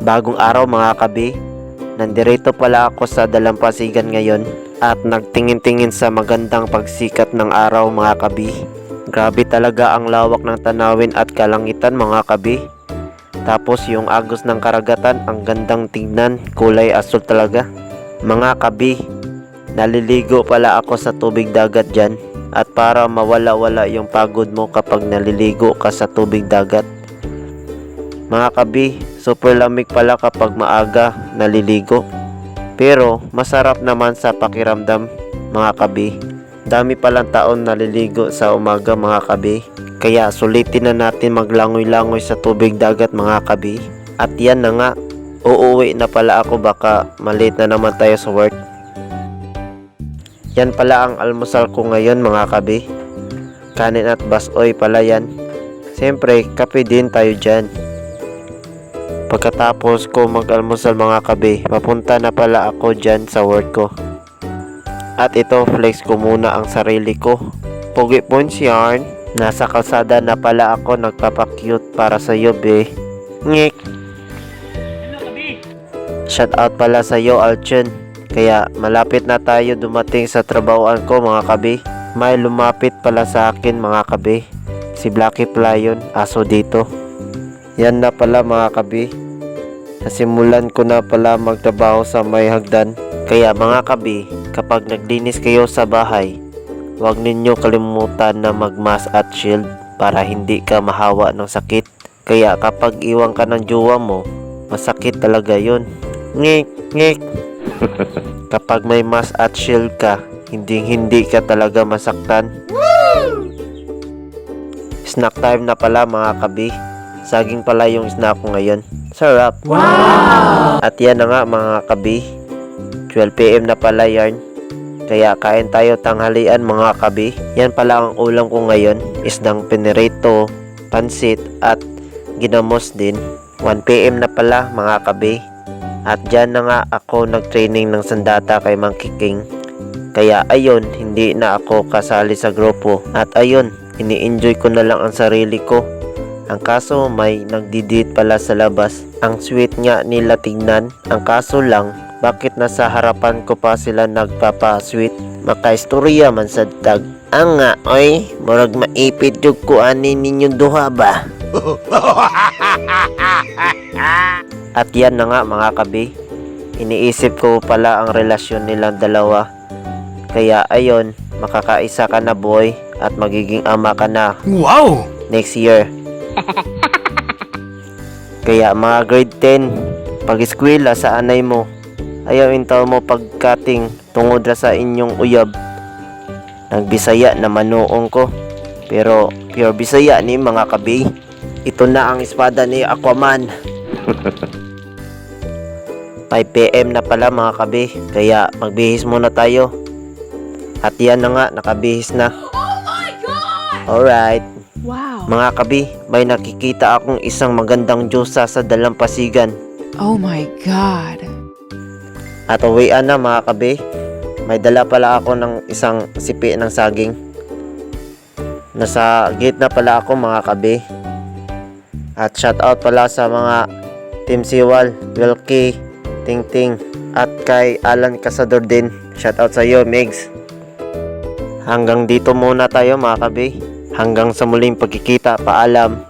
Bagong araw mga kabi, nandirito pala ako sa dalampasigan ngayon at nagtingin-tingin sa magandang pagsikat ng araw mga kabi. Grabe talaga ang lawak ng tanawin at kalangitan mga kabi. Tapos yung agos ng karagatan, ang gandang tingnan, kulay asul talaga. Mga kabi, naliligo pala ako sa tubig dagat dyan. At para mawala-wala yung pagod mo kapag naliligo ka sa tubig dagat. Mga kabi, super lamig pala kapag maaga naliligo. Pero masarap naman sa pakiramdam mga kabi. Dami palang taon naliligo sa umaga mga kabi. Kaya sulitin na natin maglangoy-langoy sa tubig dagat mga kabi. At yan na nga, uuwi na pala ako, baka malate na naman tayo sa work. Yan pala ang almusal ko ngayon mga kabi. Kanin at basoy pala yan. Siyempre, kape din tayo dyan. Pagkatapos ko mag-almusal mga kabi, papunta na pala ako dyan sa work ko. At ito, flex ko muna ang sarili ko. Pogi points yarn. Nasa kalsada na pala ako, nagpapakyut para sa iyo be. Ngik. Shout out pala sa iyo Alchon. Kaya malapit na tayo dumating sa trabahoan ko mga kabi. May lumapit pala sa akin mga kabi. Si Blacky Playon, aso dito. Yan na pala mga kabi. Nasimulan ko na pala magtrabaho sa may hagdan. Kaya mga kabi, kapag naglinis kayo sa bahay, huwag ninyo kalimutan na mag-mask at shield para hindi ka mahawa ng sakit. Kaya kapag iwan ka ng jowa mo, masakit talaga yun. Ngik, ngik. Kapag may mask at shield ka, hindi ka talaga masaktan. Snack time na pala mga kabi. Saging pala yung snack ko ngayon. Sarap. Wow! At yan na nga mga kabi, 12 PM na pala yarn. Kaya kain tayo tanghalian mga kabi. Yan pala ang ulam ko ngayon, isdang pinirito, pansit at ginamos din. 1 PM na pala mga kabi. At dyan na nga ako nag-training ng sandata kay Monkey King. Kaya ayun, hindi na ako kasali sa grupo. At ayun, ini-enjoy ko na lang ang sarili ko. Ang kaso may nagdidate pala sa labas. Ang sweet nga nila tignan. Ang kaso lang, bakit nasa harapan ko pa sila nagpapa-sweet? Makaistorya man sa tag. Ang nga, oy, murag maipit yung kuanin ninyong duha ba? At yan na nga mga kabi, iniisip ko pala ang relasyon nilang dalawa. Kaya ayun, makakaisa ka na boy at magiging ama ka na. Wow! Next year. Kaya mga grade 10, pag-eskwela sa anay mo, ayaw intaw mo pagkating tungod ra sa inyong uyab. Nagbisaya na manuong ko, pero pure Bisaya ni mga kabi. Ito na ang espada ni Aquaman. 5 PM na pala mga kabi, kaya magbihis muna tayo. At yan na nga, nakabihis na. Oh my God! Alright. Wow. Mga kabi, may nakikita akong isang magandang diyosa sa dalampasigan. Oh my God. At uwian na mga kabi, may dala pala ako ng isang sipi ng saging. Nasa gate na pala ako mga kabi. At shout out pala sa mga Team Siwal, Wilkie, Ting Ting, at kay Alan Casador din. Shout out sa iyo Migs. Hanggang dito muna tayo mga kabi. Hanggang sa muling pagkikita, paalam.